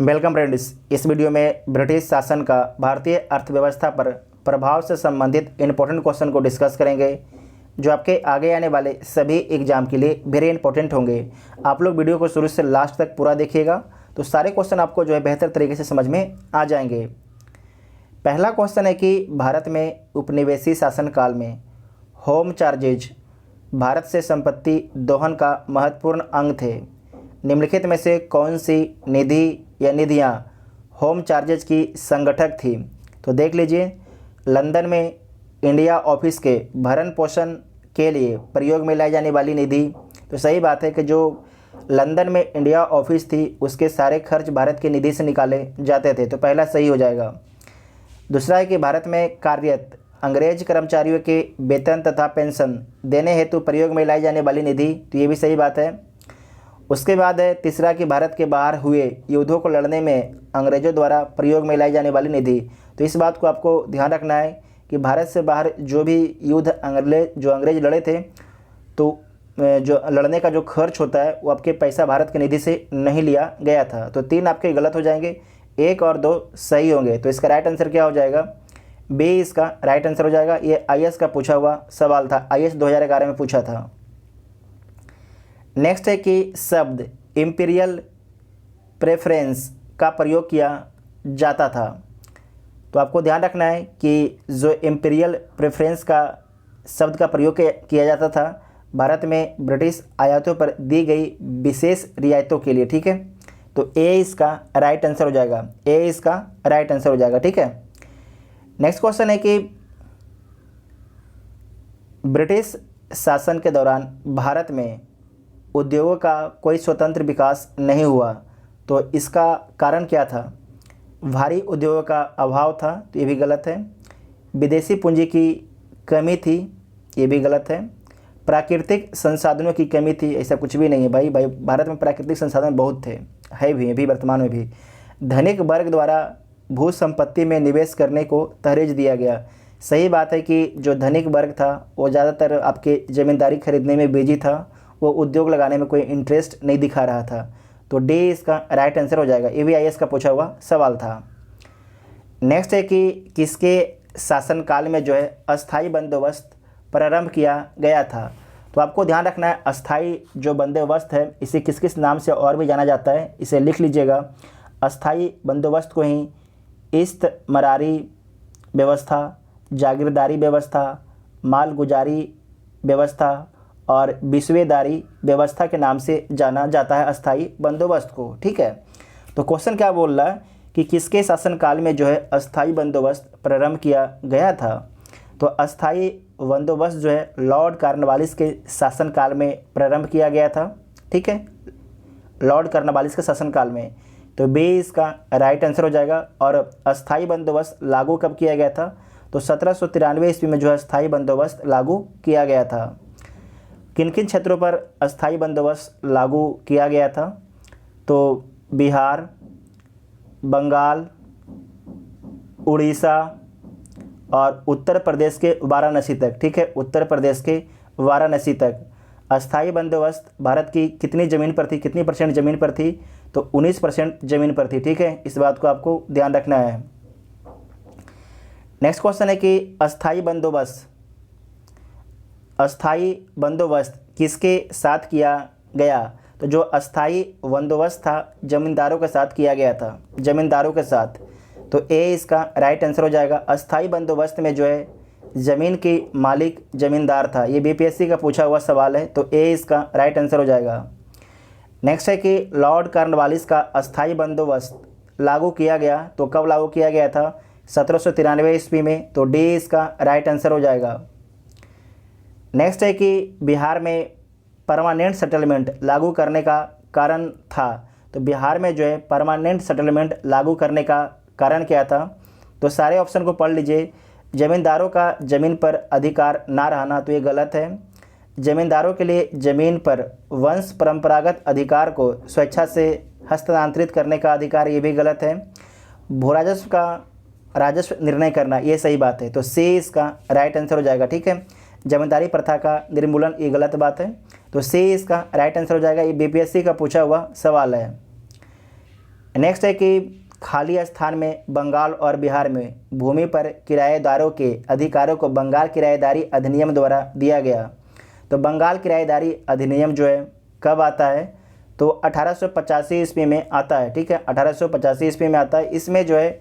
Welcome friends. इस video में British शासन का भारतीय अर्थव्यवस्था पर प्रभाव से संबंधित इंपॉर्टेंट क्वेश्चन को डिस्कस करेंगे, जो आपके आगे आने वाले सभी एग्जाम के लिए वेरी इंपॉर्टेंट होंगे। आप लोग वीडियो को शुरू से लास्ट तक पूरा देखिएगा तो सारे क्वेश्चन आपको बेहतर तरीके से समझ में आ जाएंगे। पहला क्वेश्चन है कि भारत में उपनिवेशी शासनकाल में होम चार्जेज भारत से संपत्ति दोहन का महत्वपूर्ण अंग थे। निम्नलिखित में से कौन सी निधि या निधियां होम चार्जेज की संगठक थी? तो देख लीजिए, लंदन में इंडिया ऑफिस के भरण पोषण के लिए प्रयोग में लाई जाने वाली निधि। तो सही बात है कि जो लंदन में इंडिया ऑफिस थी उसके सारे खर्च भारत की निधि से निकाले जाते थे, तो पहला सही हो जाएगा। दूसरा है कि भारत में कार्यरत अंग्रेज कर्मचारियों के वेतन तथा पेंशन देने हेतु प्रयोग में लाई जाने वाली निधि, तो ये भी सही बात है। उसके बाद है तीसरा कि भारत के बाहर हुए युद्धों को लड़ने में अंग्रेज़ों द्वारा प्रयोग में लाई जाने वाली निधि। तो इस बात को आपको ध्यान रखना है कि भारत से बाहर जो भी युद्ध अंग्रेज लड़े थे, तो जो लड़ने का जो खर्च होता है वो आपके पैसा भारत की निधि से नहीं लिया गया था। तो 3 आपके गलत हो जाएंगे, 1 और 2 सही होंगे। तो इसका राइट आंसर क्या हो जाएगा? बी इसका राइट आंसर हो जाएगा। ये IAS का पूछा हुआ सवाल था, IAS 2011 में पूछा था। नेक्स्ट है कि शब्द इम्पीरियल प्रेफरेंस का प्रयोग किया जाता था। तो आपको ध्यान रखना है कि जो इम्पीरियल प्रेफरेंस का शब्द का प्रयोग किया जाता था भारत में ब्रिटिश आयातों पर दी गई विशेष रियायतों के लिए। ठीक है, तो ए इसका राइट आंसर हो जाएगा, ए इसका राइट आंसर हो जाएगा। ठीक है, नेक्स्ट क्वेश्चन है कि ब्रिटिश शासन के दौरान भारत में उद्योगों का कोई स्वतंत्र विकास नहीं हुआ, तो इसका कारण क्या था? भारी उद्योगों का अभाव था, तो ये भी गलत है। विदेशी पूंजी की कमी थी, ये भी गलत है। प्राकृतिक संसाधनों की कमी थी, ऐसा कुछ भी नहीं है भाई भारत में प्राकृतिक संसाधन बहुत थे, है भी अभी वर्तमान में भी। धनिक वर्ग द्वारा भू संपत्ति में निवेश करने को तहरीज दिया गया। सही बात है कि जो धनिक वर्ग था वो ज़्यादातर आपके ज़मींदारी खरीदने में बिजी था, वो उद्योग लगाने में कोई इंटरेस्ट नहीं दिखा रहा था। तो डी इसका राइट आंसर हो जाएगा, ये भी IAS का पूछा हुआ सवाल था। नेक्स्ट है कि किसके शासनकाल में अस्थाई बंदोबस्त प्रारंभ किया गया था? तो आपको ध्यान रखना है, अस्थाई जो बंदोबस्त है इसे किस किस नाम से और भी जाना जाता है, इसे लिख लीजिएगा। अस्थाई बंदोबस्त को ही इस्तमरारी व्यवस्था, जागीरदारी व्यवस्था, मालगुजारी व्यवस्था और विश्वेदारी व्यवस्था के नाम से जाना जाता है अस्थाई बंदोबस्त को। ठीक है, तो क्वेश्चन क्या बोल रहा है कि किसके शासनकाल में अस्थाई बंदोबस्त प्रारंभ किया गया था? तो अस्थाई बंदोबस्त लॉर्ड कॉर्नवालिस के शासनकाल में प्रारंभ किया गया था। ठीक है, लॉर्ड कॉर्नवालिस के शासनकाल में, तो बी इसका राइट आंसर हो जाएगा। और अस्थाई बंदोबस्त लागू कब किया गया था? तो 1793 ईस्वी में अस्थाई बंदोबस्त लागू किया गया था। किन किन क्षेत्रों पर अस्थाई बंदोबस्त लागू किया गया था? तो बिहार, बंगाल, उड़ीसा और उत्तर प्रदेश के वाराणसी तक। ठीक है, उत्तर प्रदेश के वाराणसी तक अस्थाई बंदोबस्त भारत की कितनी ज़मीन पर थी, कितनी % ज़मीन पर थी? तो 19% ज़मीन पर थी। ठीक है, इस बात को आपको ध्यान रखना है। नेक्स्ट क्वेश्चन है कि अस्थाई बंदोबस्त किसके साथ किया गया? तो जो अस्थाई बंदोबस्त था जमींदारों के साथ किया गया था, जमींदारों के साथ। तो ए इसका राइट आंसर हो जाएगा। अस्थाई बंदोबस्त में ज़मीन की मालिक जमींदार था, ये BPSC का पूछा हुआ सवाल है, तो ए इसका राइट आंसर हो जाएगा। नेक्स्ट है कि लॉर्ड कॉर्नवालिस का अस्थाई बंदोबस्त लागू किया गया, तो कब लागू किया गया था? 1793 ईस्वी में, तो डी इसका राइट आंसर हो जाएगा। नेक्स्ट है कि बिहार में परमानेंट सेटलमेंट लागू करने का कारण था। तो बिहार में परमानेंट सेटलमेंट लागू करने का कारण क्या था? तो सारे ऑप्शन को पढ़ लीजिए। ज़मींदारों का ज़मीन पर अधिकार ना रहना, तो ये गलत है। ज़मींदारों के लिए ज़मीन पर वंश परंपरागत अधिकार को स्वेच्छा से हस्तांतरित करने का अधिकार, ये भी गलत है। भू राजस्व का राजस्व निर्णय करना, ये सही बात है, तो सी इसका राइट आंसर हो जाएगा। ठीक है, जमींदारी प्रथा का निर्मूलन, ये गलत बात है, तो सी इसका राइट आंसर हो जाएगा। ये BPSC का पूछा हुआ सवाल है। नेक्स्ट है कि खाली स्थान में बंगाल और बिहार में भूमि पर किराएदारों के अधिकारों को बंगाल किराएदारी अधिनियम द्वारा दिया गया। तो बंगाल किराएदारी अधिनियम जो है कब आता है, तो 1885 ईस्वी में आता है। ठीक है, 1885 ईस्वी में आता है। इसमें जो है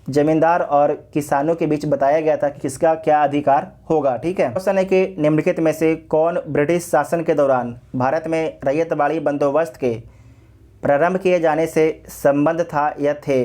जमींदार और किसानों के बीच बताया गया था कि किसका क्या अधिकार होगा। ठीक है, क्वेश्चन है कि निम्नलिखित में से कौन ब्रिटिश शासन के दौरान भारत में रैयतवाड़ी बंदोबस्त के प्रारंभ किए जाने से संबंध था या थे।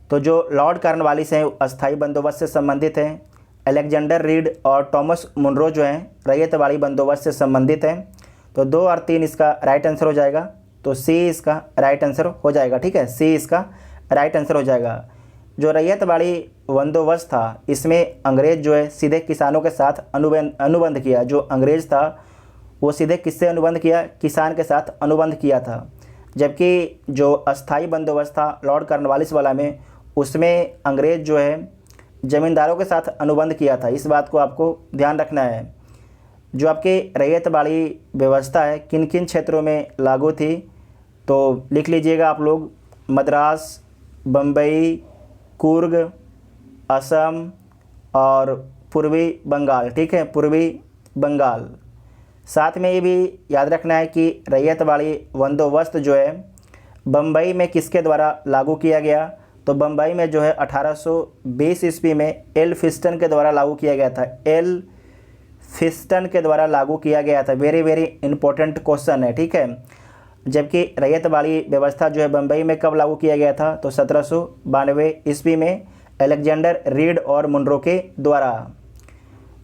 तो जो लॉर्ड कॉर्नवालिस हैं अस्थाई बंदोबस्त से संबंधित हैं, अलेक्जेंडर रीड और थॉमस मुनरो जो हैं रैयतवाड़ी बंदोबस्त से संबंधित हैं। तो 2 और 3 इसका राइट आंसर हो जाएगा। तो सी इसका राइट आंसर हो जाएगा। ठीक है, सी इसका राइट आंसर हो जाएगा। जो रैयतवाड़ी बंदोबस्त था इसमें अंग्रेज़ जो है सीधे किसानों के साथ अनुबंध किया। जो अंग्रेज़ था वो सीधे किससे अनुबंध किया, किसान के साथ अनुबंध किया था। जबकि जो अस्थाई बंदोबस्त था लॉर्ड कॉर्नवालिस वाला में, उसमें अंग्रेज़ जो है ज़मींदारों के साथ अनुबंध किया था। इस बात को आपको ध्यान रखना है। जो आपके रैयतवाड़ी व्यवस्था है किन किन क्षेत्रों में लागू थी, तो लिख लीजिएगा आप लोग, मद्रास, बम्बई, कुर्ग, असम और पूर्वी बंगाल। ठीक है, पूर्वी बंगाल। साथ में ये भी याद रखना है कि रैयतवाड़ी बंदोबस्त जो है बम्बई में किसके द्वारा लागू किया गया। तो बम्बई में जो है 1820 ईस्वी में एल्फिंस्टन के द्वारा लागू किया गया था। एल्फिंस्टन के द्वारा लागू किया गया था। वेरी वेरी इंपॉर्टेंट क्वेश्चन है। ठीक है, जबकि रैयतवाड़ी व्यवस्था जो है बम्बई में कब लागू किया गया था, तो 1792 ईस्वी में अलेक्जेंडर रीड और मुनरो के द्वारा।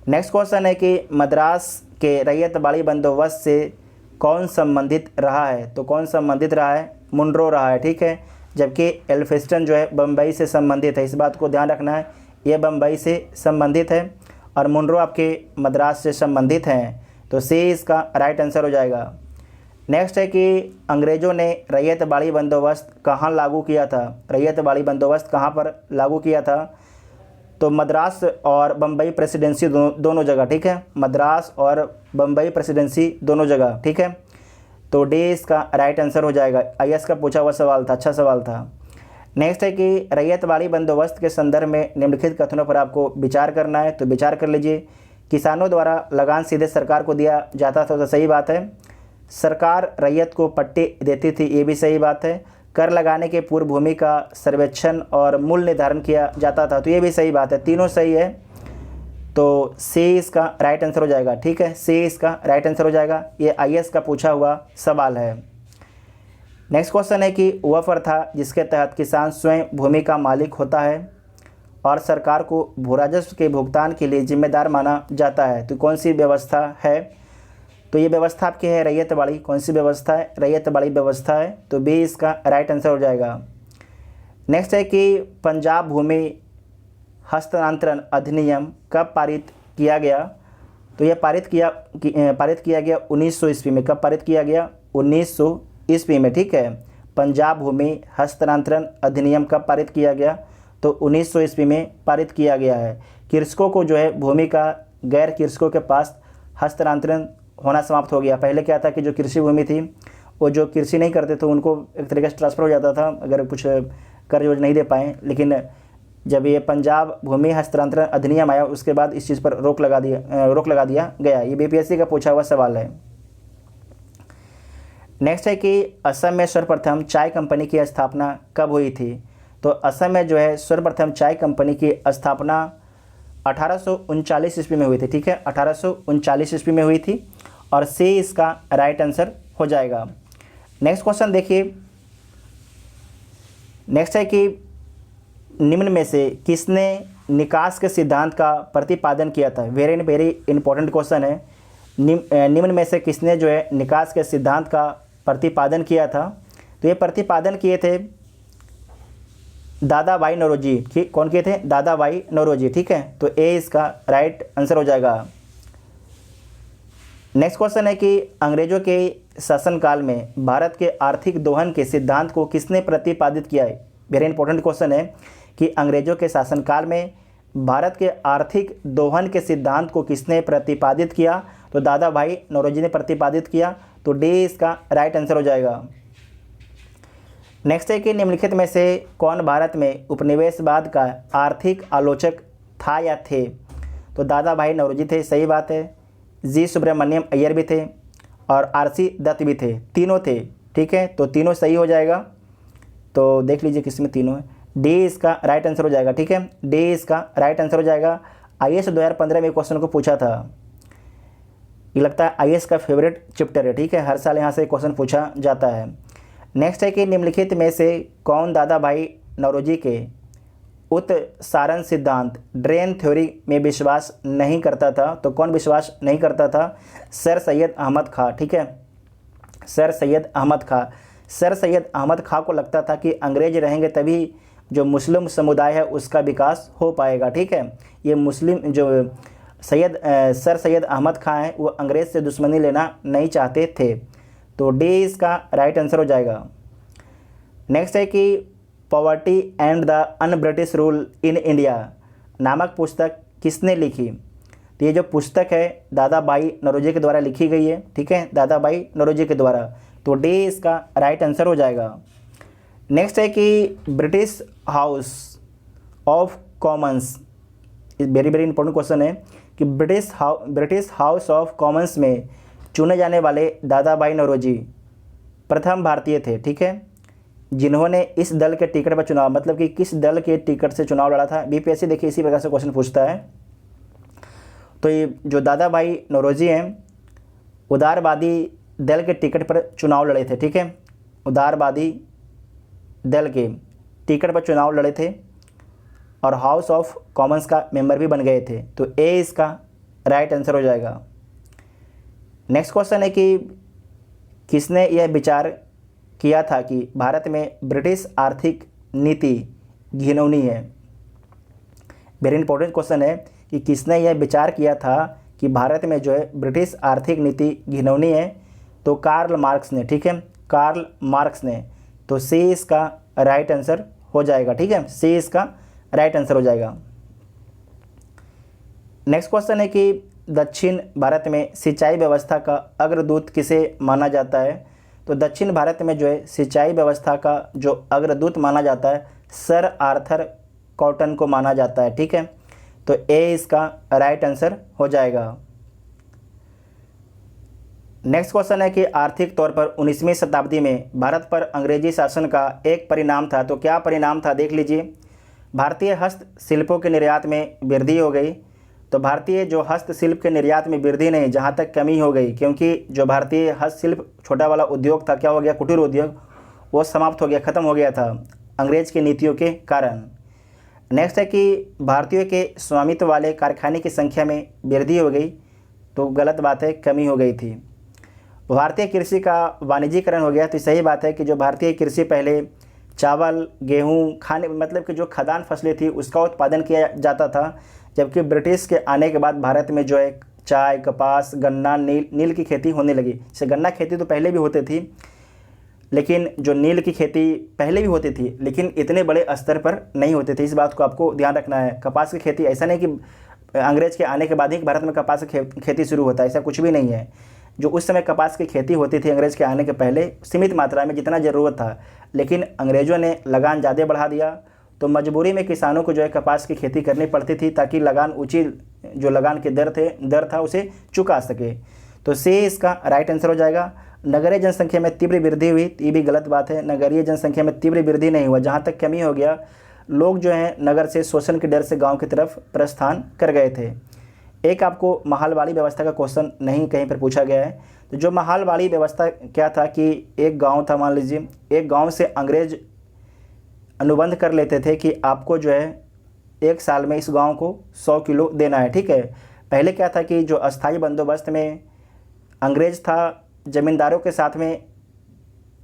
नेक्स्ट क्वेश्चन है कि मद्रास के रैयतवाड़ी बंदोबस्त से कौन संबंधित रहा है। तो कौन संबंधित रहा है, मुनरो रहा है। ठीक है, जबकि एल्फिंस्टन जो है बम्बई से संबंधित है। इस बात को ध्यान रखना है, ये बम्बई से संबंधित है और मुनरो आपके मद्रास से संबंधित हैं। तो सी इसका राइट आंसर हो जाएगा। नेक्स्ट है कि अंग्रेज़ों ने रैयतवाड़ी बंदोबस्त कहाँ लागू किया था। रैयतवाड़ी बंदोबस्त कहाँ पर लागू किया था, तो मद्रास और बम्बई प्रेसिडेंसी दोनों जगह। ठीक है, मद्रास और बम्बई प्रेसिडेंसी दोनों जगह। ठीक है, तो डी इसका राइट आंसर हो जाएगा। आईएएस का पूछा हुआ सवाल था, अच्छा सवाल था। नेक्स्ट है कि रैयतवाड़ी बंदोबस्त के संदर्भ में निम्नलिखित कथनों पर आपको विचार करना है। तो विचार कर लीजिए। किसानों द्वारा लगान सीधे सरकार को दिया जाता था, तो सही बात है। सरकार रैयत को पट्टी देती थी, ये भी सही बात है। कर लगाने के पूर्व भूमि का सर्वेक्षण और मूल्य निर्धारण किया जाता था, तो ये भी सही बात है। तीनों सही है। तो सी इसका राइट आंसर हो जाएगा। ठीक है, सी इसका राइट आंसर हो जाएगा। ये आईएएस का पूछा हुआ सवाल है। नेक्स्ट क्वेश्चन है कि वह प्रथा जिसके तहत किसान स्वयं भूमि का मालिक होता है और सरकार को भू राजस्व के भुगतान के लिए जिम्मेदार माना जाता है, तो कौन सी व्यवस्था है। तो ये व्यवस्था आपकी है रैयतवाड़ी। कौन सी व्यवस्था है, रैयतवाड़ी व्यवस्था है। तो बी इसका राइट आंसर हो जाएगा। नेक्स्ट है कि पंजाब भूमि हस्तांतरण अधिनियम कब पारित किया गया। तो यह पारित किया गया 1900 ईस्वी में। कब पारित किया गया, 1900 ईस्वी में। ठीक है, पंजाब भूमि हस्तांतरण अधिनियम कब पारित किया गया, तो 1900 ईस्वी में पारित किया गया है। कृषकों को जो है भूमि का गैर कृषकों के पास हस्तांतरण होना समाप्त हो गया। पहले क्या था कि जो कृषि भूमि थी वो जो कृषि नहीं करते थे उनको एक तरीके से ट्रांसफ़र हो जाता था अगर कुछ कर्ज वर्ज नहीं दे पाए। लेकिन जब ये पंजाब भूमि हस्तांतरण अधिनियम आया उसके बाद इस चीज़ पर रोक लगा दिया गया। ये बीपीएससी का पूछा हुआ सवाल है। नेक्स्ट है कि असम में सर्वप्रथम चाय कंपनी की स्थापना कब हुई थी। तो असम में जो है सर्वप्रथम चाय कंपनी की स्थापना 1839 ईस्वी में हुई थी। ठीक है, 1839 ईस्वी में हुई थी और सी इसका राइट आंसर हो जाएगा। नेक्स्ट क्वेश्चन देखिए। नेक्स्ट है कि निम्न में से किसने निकास के सिद्धांत का प्रतिपादन किया था। वेरी वेरी इंपॉर्टेंट क्वेश्चन है। निम्न में से किसने जो है निकास के सिद्धांत का प्रतिपादन किया था। तो ये प्रतिपादन किए थे दादा भाई नौरोजी। ठीक, कौन किए थे, दादा भाई नौरोजी। ठीक है, तो ए इसका राइट आंसर हो जाएगा। नेक्स्ट क्वेश्चन है कि अंग्रेजों के शासनकाल में भारत के आर्थिक दोहन के सिद्धांत को किसने प्रतिपादित किया है। वेरी इंपॉर्टेंट क्वेश्चन है कि अंग्रेजों के शासनकाल में भारत के आर्थिक दोहन के सिद्धांत को किसने प्रतिपादित किया। तो दादा भाई नौरोजी ने प्रतिपादित किया। तो डी इसका राइट आंसर हो जाएगा। नेक्स्ट है कि निम्नलिखित में से कौन भारत में उपनिवेशवाद का आर्थिक आलोचक था या थे? तो दादा भाई नौरोजी थे, सही बात है। जी सुब्रमण्यम अय्यर भी थे और आरसी दत्त भी थे, तीनों थे, ठीक है। तो तीनों सही हो जाएगा। तो देख लीजिए किस में तीनों है। डी इसका राइट आंसर हो जाएगा, ठीक है। डी इसका राइट आंसर हो जाएगा। आईएएस 2015 में क्वेश्चन को पूछा था, ये लगता है आईएएस का फेवरेट चैप्टर है, ठीक है। हर साल यहाँ से क्वेश्चन पूछा जाता है। नेक्स्ट है कि निम्नलिखित में से कौन दादा भाई नौरोजी के उत्सारण सिद्धांत ड्रेन थ्योरी में विश्वास नहीं करता था? तो कौन विश्वास नहीं करता था? सर सैयद अहमद खां, ठीक है। सर सैयद अहमद खां। सर सैयद अहमद खां को लगता था कि अंग्रेज रहेंगे तभी जो मुस्लिम समुदाय है उसका विकास हो पाएगा, ठीक है। ये मुस्लिम जो सर सैयद अहमद खां हैं वो अंग्रेज़ से दुश्मनी लेना नहीं चाहते थे। तो डी इसका राइट आंसर हो जाएगा। नेक्स्ट है कि poverty and the un British rule in India नामक पुस्तक किसने लिखी? तो ये जो पुस्तक है दादा भाई नौरोजी के द्वारा लिखी गई है, ठीक है, दादा भाई नौरोजी के द्वारा। तो डी इसका राइट आंसर हो जाएगा। नेक्स्ट है कि British house of Commons, very very important question है कि ब्रिटिश हाउस ऑफ कॉमन्स में चुने जाने वाले दादा भाई नौरोजी प्रथम भारतीय थे, ठीक है, जिन्होंने इस दल के टिकट पर चुनाव, मतलब कि किस दल के टिकट से चुनाव लड़ा था। बीपीएससी देखिए इसी प्रकार से क्वेश्चन पूछता है। तो ये जो दादा भाई नौरोजी हैं उदारवादी दल के टिकट पर चुनाव लड़े थे, ठीक है। उदारवादी दल के टिकट पर चुनाव लड़े थे और हाउस ऑफ कॉमन्स का मेंबर भी बन गए थे। तो ए इसका राइट आंसर हो जाएगा। नेक्स्ट क्वेश्चन है कि किसने यह विचार किया था कि भारत में ब्रिटिश आर्थिक नीति घिनौनी है? वेरी इंपॉर्टेंट क्वेश्चन है कि किसने यह विचार किया था कि भारत में जो है ब्रिटिश आर्थिक नीति घिनौनी है? तो कार्ल मार्क्स ने, ठीक है, कार्ल मार्क्स ने। तो सी इसका राइट आंसर हो जाएगा, ठीक है, सी इसका राइट आंसर हो जाएगा। नेक्स्ट क्वेश्चन है कि दक्षिण भारत में सिंचाई व्यवस्था का अग्रदूत किसे माना जाता है? तो दक्षिण भारत में जो है सिंचाई व्यवस्था का जो अग्रदूत माना जाता है सर आर्थर कॉटन को माना जाता है, ठीक है। तो ए इसका राइट आंसर हो जाएगा। नेक्स्ट क्वेश्चन है कि आर्थिक तौर पर 19वीं शताब्दी में भारत पर अंग्रेजी शासन का एक परिणाम था। तो क्या परिणाम था? देख लीजिए। भारतीय हस्तशिल्पों के निर्यात में वृद्धि हो गई। तो भारतीय जो हस्तशिल्प के निर्यात में वृद्धि नहीं, जहाँ तक कमी हो गई, क्योंकि जो भारतीय हस्तशिल्प छोटा वाला उद्योग था, क्या हो गया, कुटीर उद्योग, वो समाप्त हो गया, ख़त्म हो गया था अंग्रेज की नीतियों के कारण। नेक्स्ट है कि भारतीयों के स्वामित्व वाले कारखाने की संख्या में वृद्धि हो गई। तो गलत बात है, कमी हो गई थी। भारतीय कृषि का वाणिज्यीकरण हो गया। तो सही बात है कि जो भारतीय कृषि पहले चावल, गेहूँ, खाने, मतलब कि जो खाद्यान्न फसलें थी उसका उत्पादन किया जाता था, जबकि ब्रिटिश के आने के बाद भारत में जो है चाय, कपास, गन्ना, नील की खेती होने लगी। जैसे गन्ना खेती तो पहले भी होती थी, लेकिन जो नील की खेती पहले भी होती थी, लेकिन इतने बड़े स्तर पर नहीं होते थे। इस बात को आपको ध्यान रखना है। कपास की खेती ऐसा नहीं कि अंग्रेज के आने के बाद ही भारत में कपास की खेती शुरू होता है, ऐसा कुछ भी नहीं है। जो उस समय कपास की खेती होती थी अंग्रेज के आने के पहले सीमित मात्रा में, जितना ज़रूरत था, लेकिन अंग्रेज़ों ने लगान ज़्यादा बढ़ा दिया। तो मजबूरी में किसानों को जो है कपास की खेती करनी पड़ती थी ताकि लगान ऊँची, जो लगान के दर था उसे चुका सके। तो सी इसका राइट आंसर हो जाएगा। नगरीय जनसंख्या में तीव्र वृद्धि हुई, ये भी गलत बात है। नगरीय जनसंख्या में तीव्र वृद्धि नहीं हुआ, जहाँ तक कमी हो गया, लोग जो हैं नगर से शोषण के डर से गाँव की तरफ प्रस्थान कर गए थे। एक आपको महालवाड़ी व्यवस्था का क्वेश्चन नहीं कहीं पर पूछा गया है। तो जो महालवाड़ी व्यवस्था क्या था कि एक गांव था, मान लीजिए एक गांव से अंग्रेज अनुबंध कर लेते थे कि आपको जो है एक साल में इस गांव को 100 किलो देना है, ठीक है। पहले क्या था कि जो अस्थाई बंदोबस्त में अंग्रेज था, ज़मींदारों के साथ में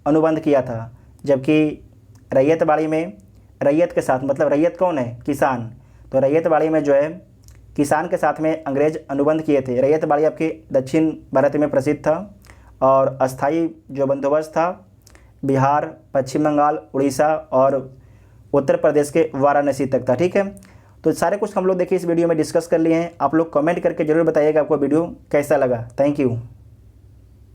अनुबंध किया था, जबकि रैयतवाड़ी में रैयत के साथ, मतलब रैयत कौन है, किसान, तो रैयतवाड़ी में जो है किसान के साथ में अंग्रेज अनुबंध किए थे। रैयतवाड़ी आपके दक्षिण भारत में प्रसिद्ध था और अस्थाई जो बंदोबस्त था बिहार, पश्चिम बंगाल, उड़ीसा और उत्तर प्रदेश के वाराणसी तक था, ठीक है। तो सारे कुछ हम लोग देखिए इस वीडियो में डिस्कस कर लिए हैं। आप लोग कमेंट करके ज़रूर बताइएगा आपको वीडियो कैसा लगा। Thank you.